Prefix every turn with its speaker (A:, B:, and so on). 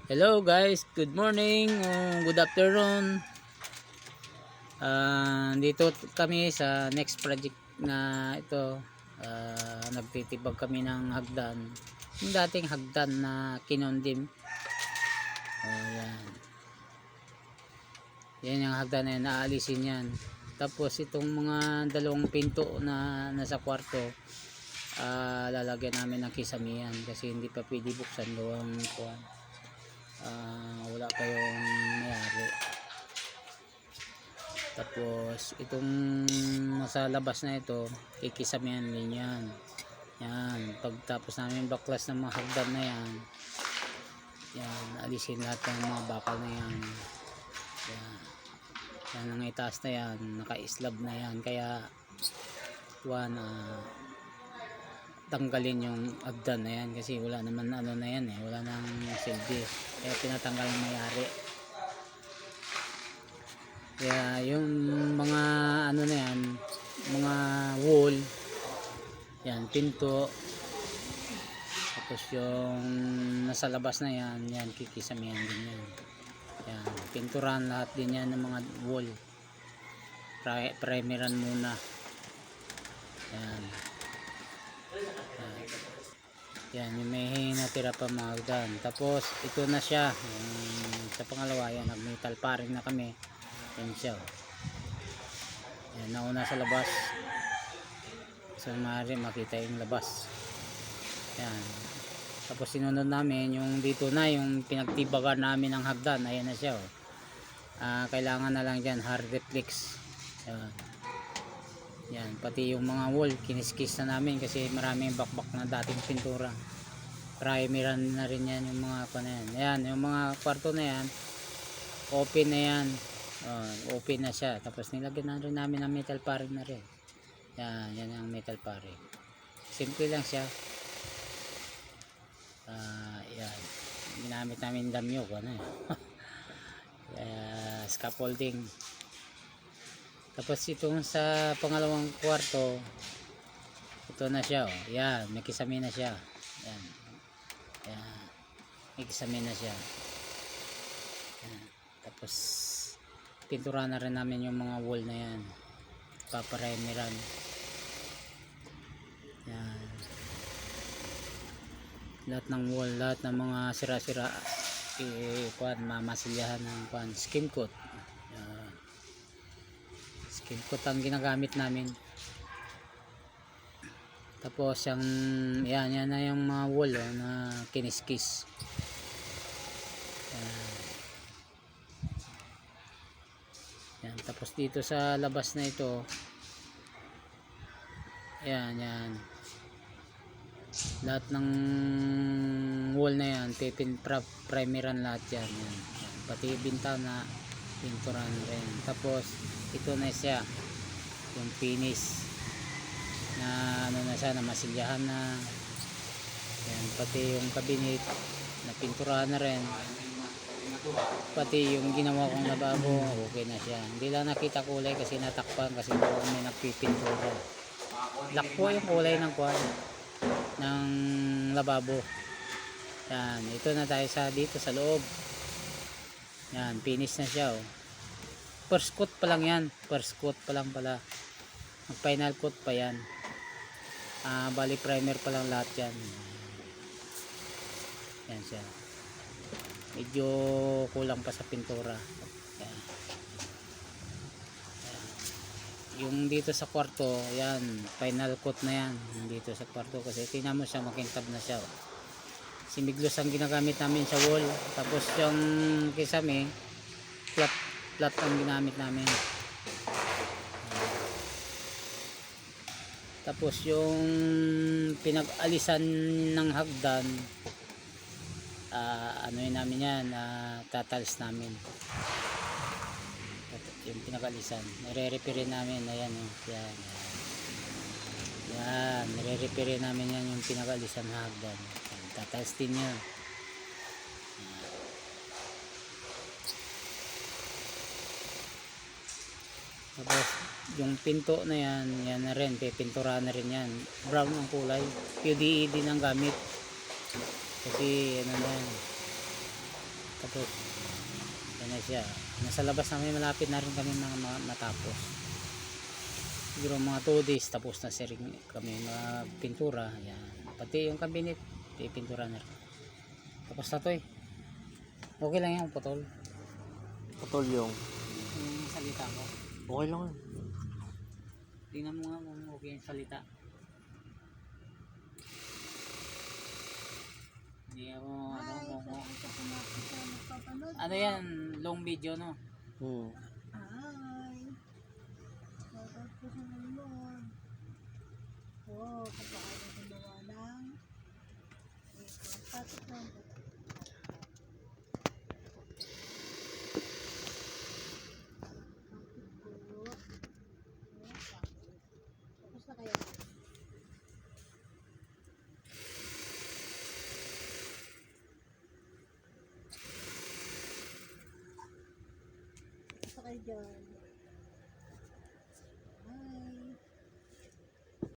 A: Hello guys, good morning, good afternoon. Dito kami sa next project na ito. Nagtitibag kami ng hagdan. Yung dating hagdan na kinondim. Yan. Yan yung hagdan na yan, naalisin yan. Tapos itong mga dalawang pinto na nasa kwarto, lalagyan namin ng kisamihan kasi hindi pa pwede buksan doon kuwan. Wala pa yung mayari. Tapos itong nasa labas na ito, kikisamihan din yan. Yan, pagtapos namin baklas ng mga hagdan na yan, yan, alisin lahat ng mga bakal na yan. Yan, yan ang itaas na yan, naka-slab na yan, kaya tanggalin yung hagdan na yan kasi wala naman ano na yan wala nang silbi, kaya tinatanggal ng mayari. Kaya yung mga ano na yan, mga wall yan, pinto, tapos yung nasa labas na yan, yan kikisamihan din yan. Yan, pinturan lahat din yan ng mga wall, primeran muna yan. Yan, yung may natira pa mga hagdan. Tapos ito na siya, sa pangalawa yan, nag-metal paring na kami. Yan siya. Yan, nauna sa labas, so maaari makita yung labas. Yan, tapos sinunod namin yung dito na, yung pinagtibagan namin ng hagdan. Ayan na siya. Kailangan na lang dyan hard reflex. Yan. Yan, pati yung mga wall kiniskis na namin kasi maraming bakbak na dating pintura. Primeran na rin yan yung mga na yan. Ayan, yung mga kwarto na yan, open na yan. Open na siya. Tapos nilagyan na rin namin ng metal paring na rin. Yan, yan ang metal paring. Simple lang siya. Yan. Ginamit namin damyok. Scaffolding. Tapos itong sa pangalawang kwarto, ito na siya. Yan, may kisame na siya. Yan. Yan. May kisame na siya. Yan. Tapos pintura na rin namin yung mga wall na yan. Paparimeran. Yan. Lahat ng wall, lahat ng mga sira-sira, mamasilyahan ng skim coat. Skim coat ang ginagamit namin. Tapos yung yan na yung mga wall na kiniskis. Yan, tapos dito sa labas na ito, yan lahat ng wall na yan primeran lahat yan, yan. Pati bintana pinturan rin. Tapos ito na siya, yung finish na ano na siya, na masilyahan na yan. Pati yung cabinet na pinturahan na rin, pati yung ginawa kong lababo okay na siya. Hindi lang nakita kulay kasi natakpan kasi may nagpipintura. Black po yung kulay ng ng lababo. Yan, ito na tayo sa dito sa loob. Yan, finish na siya. First coat pa lang yan, first coat pa lang pala. Ang final coat pa yan. Bali primer pa lang lahat yan. Yan siya. Medyo kulang pa sa pintura. Yan. Yung dito sa kwarto, yan, final coat na yan dito sa kwarto kasi tingnan mo siya, makintab na siya. Simiglos ang ginagamit namin sa wall. Tapos yung kisame, flat ang ginamit namin. Tapos yung pinag-alisan ng hagdan, ano yun namin yan, tatals namin. Yung pinag-alisan, nire-repair namin. Ayan, yan. Yan, nire-repair namin yan, yung pinag-alisan ng hagdan. Tatals din yun. Tapos yung pinto na yan, yan na rin, pipintura na rin yan. Brown ang kulay, PDE din ang gamit kasi ano na yan, Tapos yan na siya. Nasa labas namin, malapit na rin kami matapos. Siguro mga 2 days tapos na siya rin kami pintura. Yan. Pati yung cabinet, pintura na rin. Tapos na to eh. Okay lang yung putol.
B: Putol yung.
A: Yung salita ko.
B: Okay lang yun.
A: Tingnan mo nga kung okay yung salita. Hindi ako ano yan, long video no.
C: Hi! Shoutout po sa nanonood. Oh, kung paano gumawa ng patok lang po. Tapos na kaya? Tapos na kayo dyan.